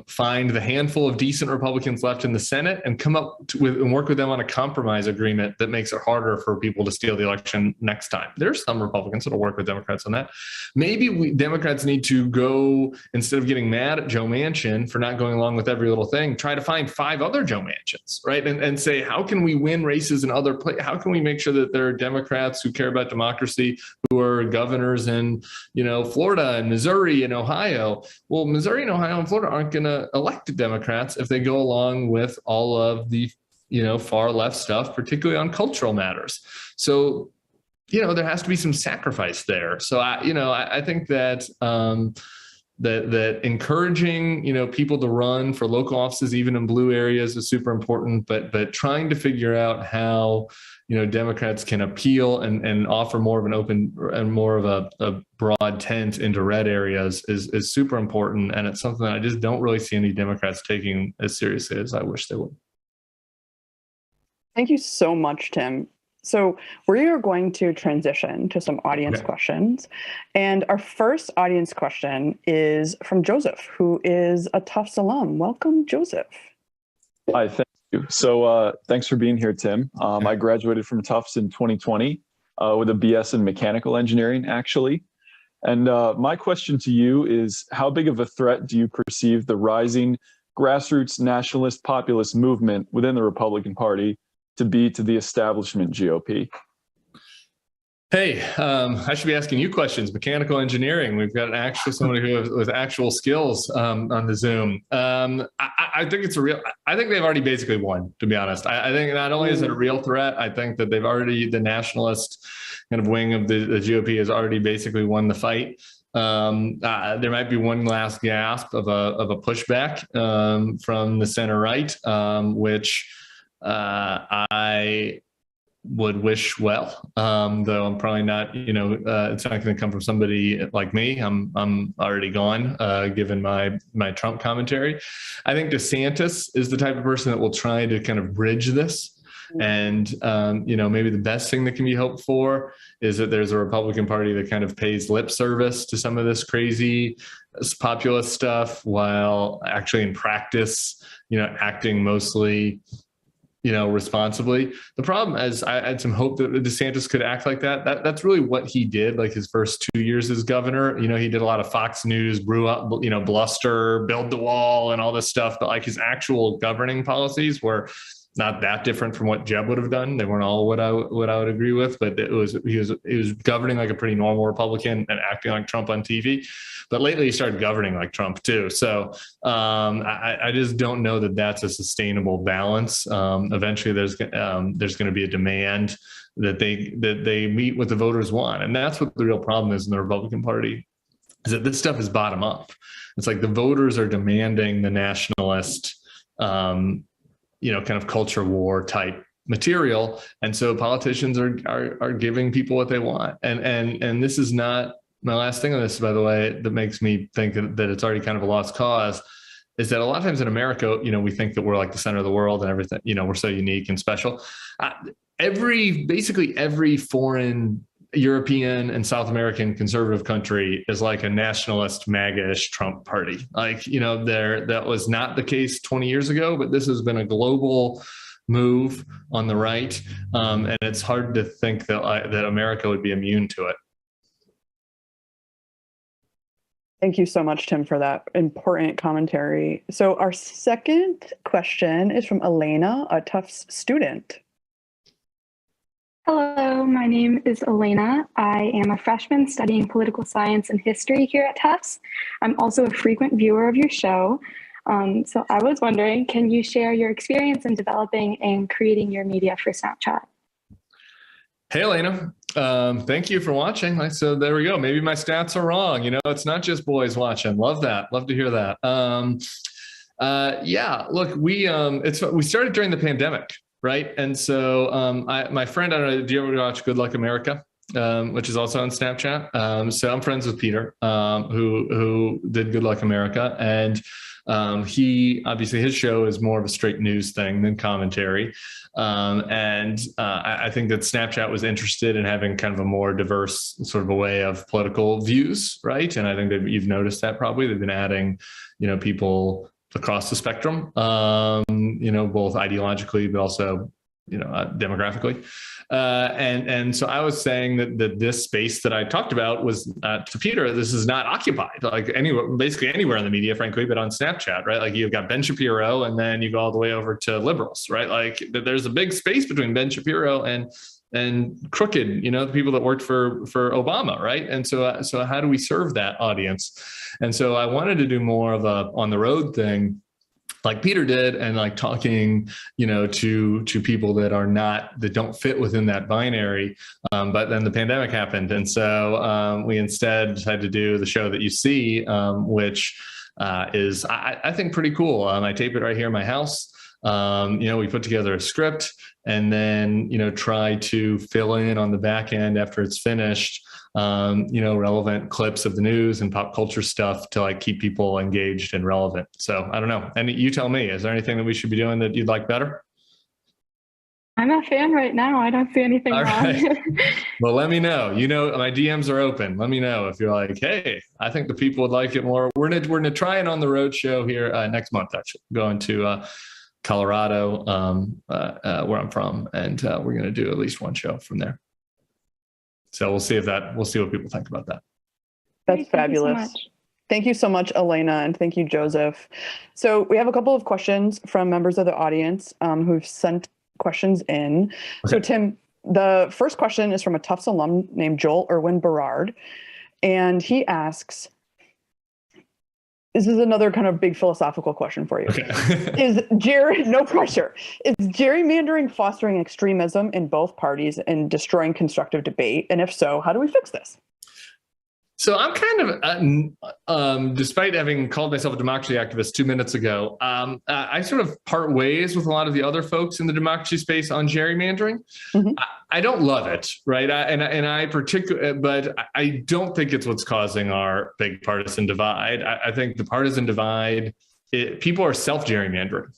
find the handful of decent Republicans left in the Senate and come up and work with them on a compromise agreement that makes it harder for people to steal the election next time. There's some Republicans that will work with Democrats on that. Maybe Democrats need to go, instead of getting mad at Joe Manchin for not going along with every little thing, try to find 5 other Joe Manchins, right? And say, how can we win races in other places? How can we make sure that there are Democrats who care about democracy, who are governors in, Florida and Missouri and Ohio? Well, Missouri and Ohio and Florida aren't going to elect Democrats if they go along with all of the, far left stuff, particularly on cultural matters. So, there has to be some sacrifice there. So I think that that encouraging, people to run for local offices, even in blue areas, is super important. But trying to figure out how, Democrats can appeal and offer more of an open and more of a broad tent into red areas is super important. And it's something that I just don't really see any Democrats taking as seriously as I wish they would. Thank you so much, Tim. So we are going to transition to some audience questions. And our first audience question is from Joseph, who is a Tufts alum. Welcome, Joseph. Hi, thank you. So thanks for being here, Tim. I graduated from Tufts in 2020 with a BS in mechanical engineering, actually. And my question to you is, how big of a threat do you perceive the rising grassroots nationalist populist movement within the Republican Party to be to the establishment GOP? Hey, I should be asking you questions. Mechanical engineering. We've got somebody who has with actual skills on the Zoom. I think it's I think they've already basically won, to be honest. I think not only is it a real threat, I think that the nationalist kind of wing of the GOP has already basically won the fight. There might be one last gasp of a pushback from the center right, which I would wish well, though I'm probably not, it's not going to come from somebody like me. I'm already gone, given my Trump commentary. I think DeSantis is the type of person that will try to kind of bridge this. And, maybe the best thing that can be hoped for is that there's a Republican Party that kind of pays lip service to some of this crazy populist stuff, while actually in practice, acting mostly responsibly. The problem is I had some hope that DeSantis could act like that. That's really what he did, like his first 2 years as governor. He did a lot of Fox News, brew up, bluster, build the wall and all this stuff. But like his actual governing policies were, not that different from what Jeb would have done. They weren't all what I would agree with, but he was governing like a pretty normal Republican and acting like Trump on TV. But lately he started governing like Trump too. So I just don't know that that's a sustainable balance. Eventually there's going to be a demand that they meet what the voters want. And that's what the real problem is in the Republican Party, is that this stuff is bottom up. It's like the voters are demanding the nationalist, kind of culture war type material. And so politicians are giving people what they want. And this is not my last thing on this, by the way, that makes me think that it's already kind of a lost cause, is that a lot of times in America, we think that we're like the center of the world and everything, we're so unique and special. Basically every foreign European and South American conservative country is like a nationalist MAGA-ish Trump party. That was not the case 20 years ago, but this has been a global move on the right. And it's hard to think that America would be immune to it. Thank you so much, Tim, for that important commentary. So our second question is from Elena, a Tufts student. Hello, my name is Elena. I am a freshman studying political science and history here at Tufts. I'm also a frequent viewer of your show. So I was wondering, can you share your experience in developing and creating your media for Snapchat? Hey, Elena. Thank you for watching. So there we go. Maybe my stats are wrong. It's not just boys watching. Love that. Love to hear that. Yeah, look, we started during the pandemic, right? And so my friend, I don't know, do you ever watch Good Luck America? Which is also on Snapchat. So I'm friends with Peter, who did Good Luck America. And he, obviously his show is more of a straight news thing than commentary. I think that Snapchat was interested in having kind of a more diverse sort of a way of political views, right? And I think that you've noticed that probably they've been adding, people across the spectrum, both ideologically, but also, demographically. And so I was saying that this space that I talked about was to Peter, this is not occupied like basically anywhere in the media, frankly, but on Snapchat, right? Like you've got Ben Shapiro and then you go all the way over to liberals, right? Like there's a big space between Ben Shapiro and crooked, the people that worked for Obama, right? And so how do we serve that audience? And so I wanted to do more of a on the road thing, like Peter did, and like talking, to people that don't fit within that binary. But then the pandemic happened. And so we instead decided to do the show that you see, which is, I think, pretty cool. I tape it right here in my house. We put together a script and then, try to fill in on the back end after it's finished, relevant clips of the news and pop culture stuff to like keep people engaged and relevant. So I don't know. And you tell me, is there anything that we should be doing that you'd like better? I'm a fan right now. I don't see anything wrong. Right. Well, let me know. My DMs are open. Let me know if you're like, hey, I think the people would like it more. We're gonna try it on the road show here next month. Actually, going to Colorado, where I'm from, and we're gonna do at least one show from there. So we'll see what people think about that. That's fabulous. Thank you so much, Elena, and thank you, Joseph. So we have a couple of questions from members of the audience who've sent questions in. Okay. So Tim, the first question is from a Tufts alum named Joel Irwin Berard, and he asks, this is another kind of big philosophical question for you. Okay. No pressure. Is gerrymandering fostering extremism in both parties and destroying constructive debate? And if so, how do we fix this? So I'm kind of, despite having called myself a democracy activist 2 minutes ago, I sort of part ways with a lot of the other folks in the democracy space on gerrymandering. Mm-hmm. I don't love it, right? But I don't think it's what's causing our big partisan divide. I think the partisan divide, people are self-gerrymandering,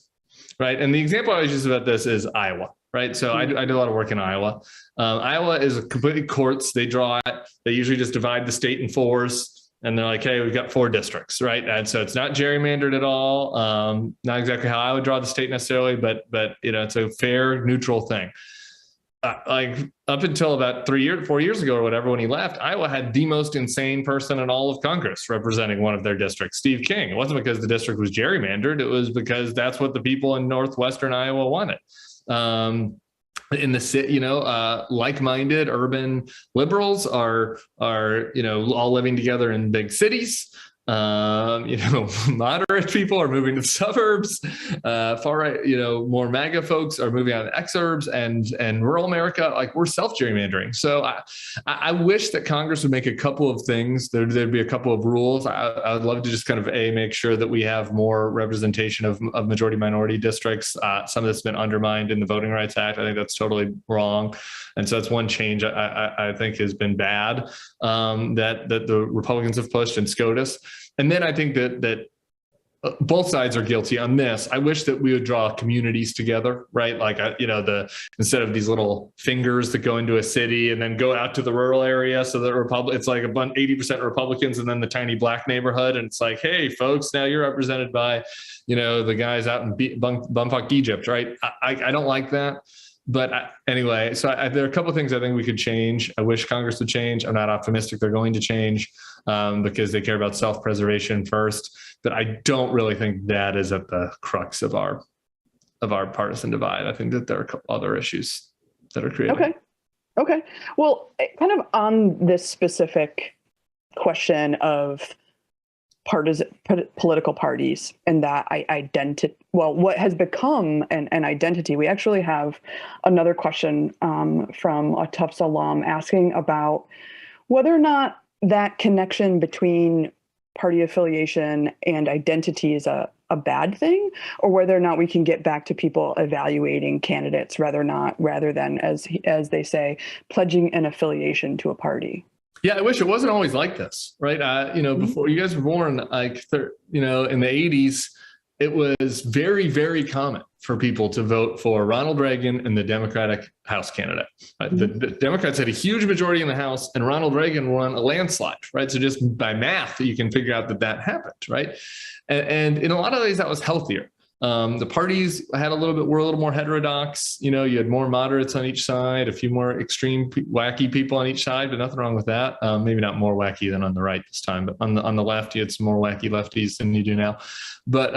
right? And the example I always use about this is Iowa. Right. So I do a lot of work in Iowa. Iowa is completely courts. They draw it. They usually just divide the state in fours. And they're like, hey, we've got 4 districts. Right. And so it's not gerrymandered at all. Not exactly how I would draw the state necessarily, but it's a fair, neutral thing. like up until about 4 years ago or whatever, when he left, Iowa had the most insane person in all of Congress representing one of their districts, Steve King. It wasn't because the district was gerrymandered. It was because that's what the people in Northwestern Iowa wanted. In the city, like-minded urban liberals are all living together in big cities. Moderate people are moving to the suburbs. Far right, more MAGA folks are moving out of the exurbs, and rural America, like, we're self-gerrymandering. So I wish that Congress would make a couple of things. There'd be a couple of rules. I would love to just kind of make sure that we have more representation of majority minority districts. Some of this has been undermined in the Voting Rights Act. I think that's totally wrong. And so that's one change I think has been bad, that the Republicans have pushed in SCOTUS. And then I think that both sides are guilty on this. I wish that we would draw communities together, right? Like, instead of these little fingers that go into a city and then go out to the rural area. So that it's like 80% Republicans and then the tiny black neighborhood. And it's like, hey, folks, now you're represented by, the guys out in bumfuck Egypt, right? I don't like that. But anyway, so there are a couple of things I think we could change. I wish Congress would change. I'm not optimistic they're going to change, because they care about self-preservation first. But I don't really think that is at the crux of our partisan divide. I think that there are a couple other issues that are created. Okay. Well, kind of on this specific question of political parties and that identity, what has become an identity. We actually have another question from a Tufts alum asking about whether or not that connection between party affiliation and identity is a bad thing, or whether or not we can get back to people evaluating candidates rather than, as they say, pledging an affiliation to a party. Yeah, I wish it wasn't always like this, right? Before you guys were born, in the 80s, it was very, very common for people to vote for Ronald Reagan and the Democratic House candidate. Right? The Democrats had a huge majority in the House, and Ronald Reagan won a landslide, right? So just by math, you can figure out that happened, right? And in a lot of ways, that was healthier. The parties were a little more heterodox. You had more moderates on each side, a few more extreme wacky people on each side, but nothing wrong with that. Maybe not more wacky than on the right this time, but on the left, you had some more wacky lefties than you do now. But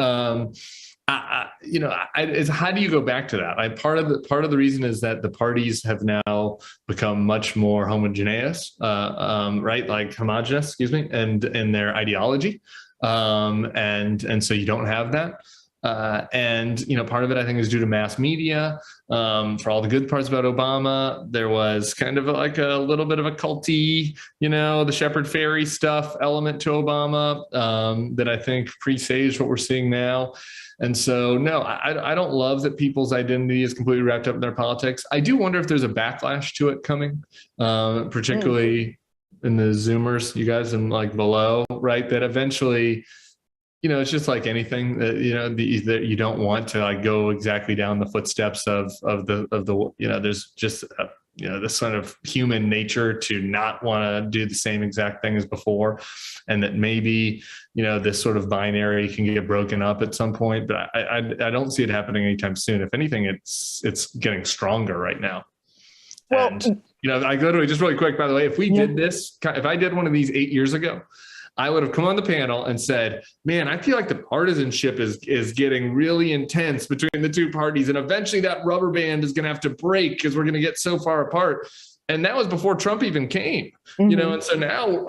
it's how do you go back to that? Part of the reason is that the parties have now become much more homogeneous, right? Like homogeneous, and in their ideology, and so you don't have that. And part of it, I think, is due to mass media. For all the good parts about Obama, there was kind of like a little bit of a culty, the Shepherd Ferry stuff element to Obama, that I think presaged what we're seeing now. And so, no, I don't love that people's identity is completely wrapped up in their politics. I do wonder if there's a backlash to it coming, particularly in the Zoomers, you guys, and like below, right? That eventually, it's just like anything that, that you don't want to like go exactly down the footsteps of the there's just, this kind of human nature to not want to do the same exact thing as before. And that maybe, this sort of binary can get broken up at some point, but I don't see it happening anytime soon. If anything, it's getting stronger right now. Well, and, I literally, just really quick, by the way, if we did this, if I did one of these 8 years ago, I would have come on the panel and said, man, I feel like the partisanship is getting really intense between the two parties. And eventually that rubber band is going to have to break because we're going to get so far apart. And that was before Trump even came, and so now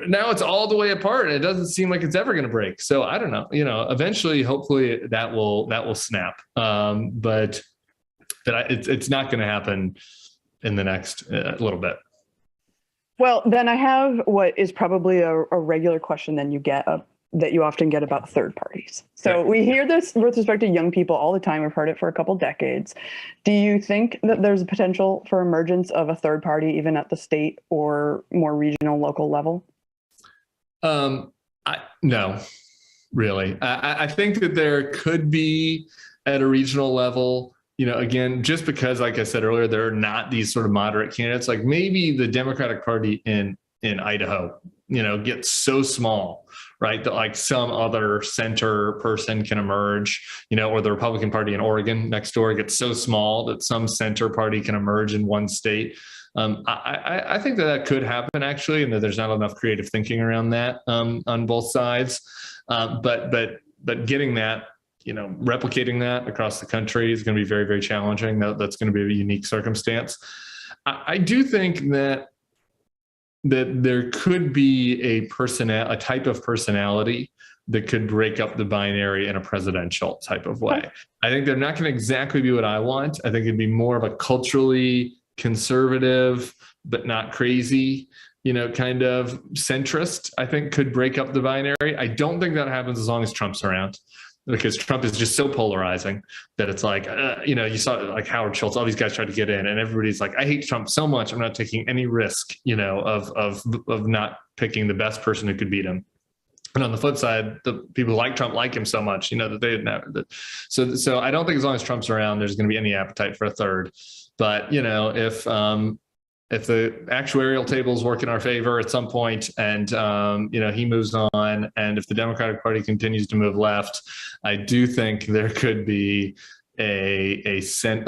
now it's all the way apart and it doesn't seem like it's ever going to break. So I don't know, eventually, hopefully that will snap. But it's not going to happen in the next little bit. Well, then I have what is probably a regular question that you often get about third parties. So we hear this with respect to young people all the time. We've heard it for a couple decades. Do you think that there's a potential for emergence of a third party, even at the state or more regional, local level? No, really. I think that there could be at a regional level. Again, just because, like I said earlier, there are not these sort of moderate candidates, like maybe the Democratic Party in Idaho get so small, right, that like some other center person can emerge, or the Republican Party in Oregon next door gets so small that some center party can emerge in one state. I think that could happen actually, and that there's not enough creative thinking around that on both sides. But getting that, replicating that across the country is going to be very, very challenging. That's going to be a unique circumstance. I do think that there could be a type of personality that could break up the binary in a presidential type of way. I think they're not going to exactly be what I want. I think it'd be more of a culturally conservative, but not crazy, kind of centrist, I think could break up the binary. I don't think that happens as long as Trump's around, because Trump is just so polarizing that it's like, you saw like Howard Schultz, all these guys tried to get in and everybody's like, I hate Trump so much, I'm not taking any risk, of not picking the best person who could beat him. And on the flip side, the people who like Trump like him so much, that they had never. So I don't think as long as Trump's around, there's going to be any appetite for a third. But if the actuarial tables work in our favor at some point, and he moves on, and if the Democratic Party continues to move left, I do think there could be I sort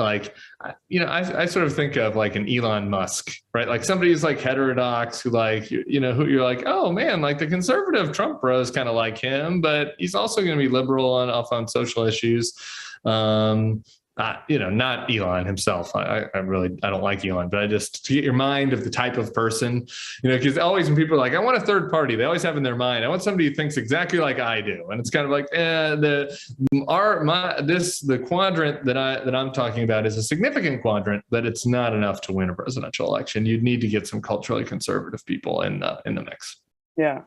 of think of like an Elon Musk, right? Like somebody who's like heterodox, who like, who you're like, oh man, like the conservative Trump bros kind of like him, but he's also going to be liberal on social issues. Not Elon himself. I don't like Elon, but I just, to get your mind of the type of person, because always when people are like, I want a third party, they always have in their mind, I want somebody who thinks exactly like I do. And it's kind of like, the quadrant that I'm talking about is a significant quadrant, but it's not enough to win a presidential election. You'd need to get some culturally conservative people in the mix. Yeah.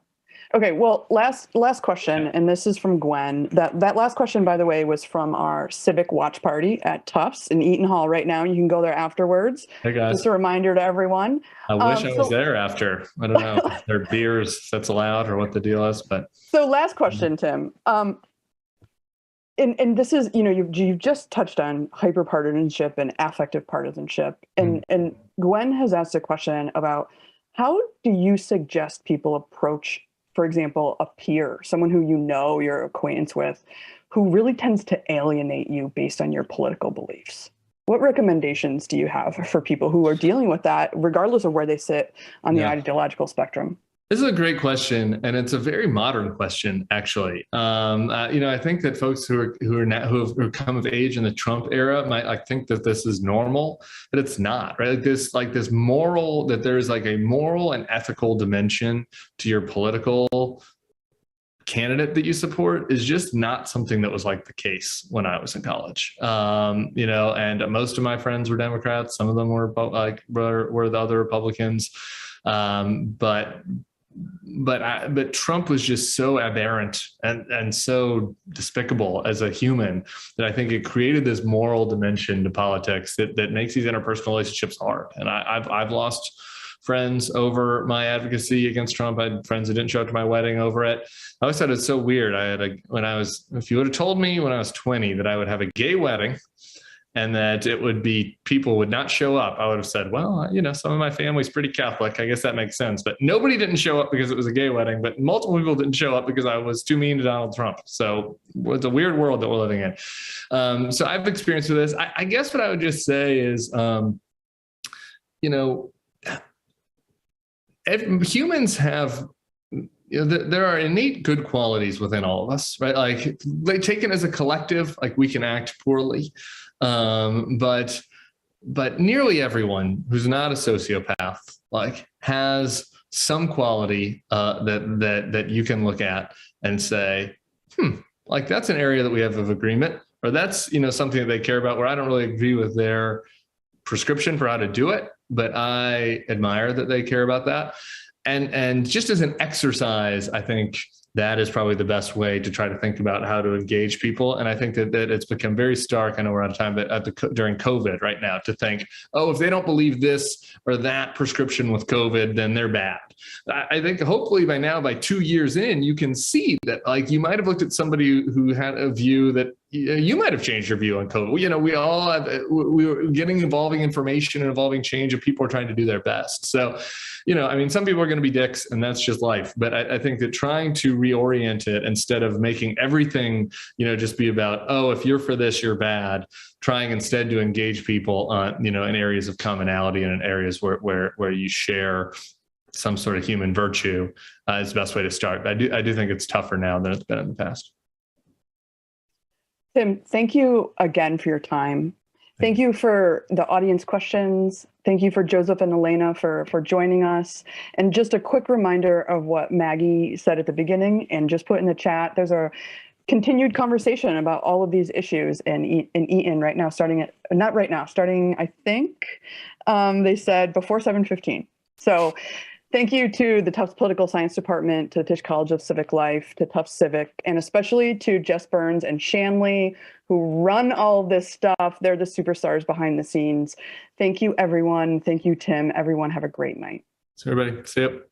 Okay, well, last question, and this is from Gwen. That last question, by the way, was from our civic watch party at Tufts in Eaton Hall right now. You can go there afterwards. Hey, guys. Just a reminder to everyone. I wish I was there after. I don't know if there are beers that's allowed or what the deal is, but. So last question, Tim. And this is, you've just touched on hyperpartisanship and affective partisanship. And Gwen has asked a question about how do you suggest people approach, for example, a peer, someone who you're acquaintance with, who really tends to alienate you based on your political beliefs? What recommendations do you have for people who are dealing with that, regardless of where they sit on the ideological spectrum? This is a great question, and it's a very modern question, actually. I think that folks who have come of age in the Trump era might think that this is normal, but it's not, right? There's a moral and ethical dimension to your political candidate that you support is just not something that was like the case when I was in college. And most of my friends were Democrats. Some of them were the other Republicans, but Trump was just so aberrant and so despicable as a human that I think it created this moral dimension to politics that makes these interpersonal relationships hard. And I've lost friends over my advocacy against Trump. I had friends who didn't show up to my wedding over it. I always thought it's so weird. If you would have told me when I was 20 that I would have a gay wedding and that it would be, people would not show up, I would have said, well, some of my family's pretty Catholic. I guess that makes sense. But nobody didn't show up because it was a gay wedding, but multiple people didn't show up because I was too mean to Donald Trump. So it's a weird world that we're living in. So I've experienced with this. I guess what I would just say is, humans have, there are innate good qualities within all of us, right? Like taken as a collective, like we can act poorly. But nearly everyone who's not a sociopath, has some quality, that you can look at and say, that's an area that we have of agreement, or that's, something that they care about where I don't really agree with their prescription for how to do it, but I admire that they care about that. And just as an exercise, I think that is probably the best way to try to think about how to engage people. And I think that it's become very stark. I know we're out of time, but during COVID right now, to think, if they don't believe this or that prescription with COVID, then they're bad. I think hopefully by now, by 2 years in, you can see that you might have looked at somebody who had a view that you might have changed your view on COVID. You know, we all have, we were getting evolving information and evolving change, and people are trying to do their best. So, you know, I mean, some people are going to be dicks, and that's just life. But I think that trying to reorient it instead of making everything, you know, just be about, oh, if you're for this, you're bad. Trying instead to engage people, you know, in areas of commonality and in areas where you share some sort of human virtue is the best way to start. But I do think it's tougher now than it's been in the past. Tim, thank you again for your time. Thank you for the audience questions. Thank you for Joseph and Elena for joining us. And just a quick reminder of what Maggie said at the beginning, and just put in the chat, there's a continued conversation about all of these issues in Eaton right now, starting, I think, they said before 7:15. So thank you to the Tufts Political Science Department, to the Tisch College of Civic Life, to Tufts Civic, and especially to Jess Burns and Shanley, who run all of this stuff. They're the superstars behind the scenes. Thank you, everyone. Thank you, Tim. Everyone have a great night. So everybody, see you.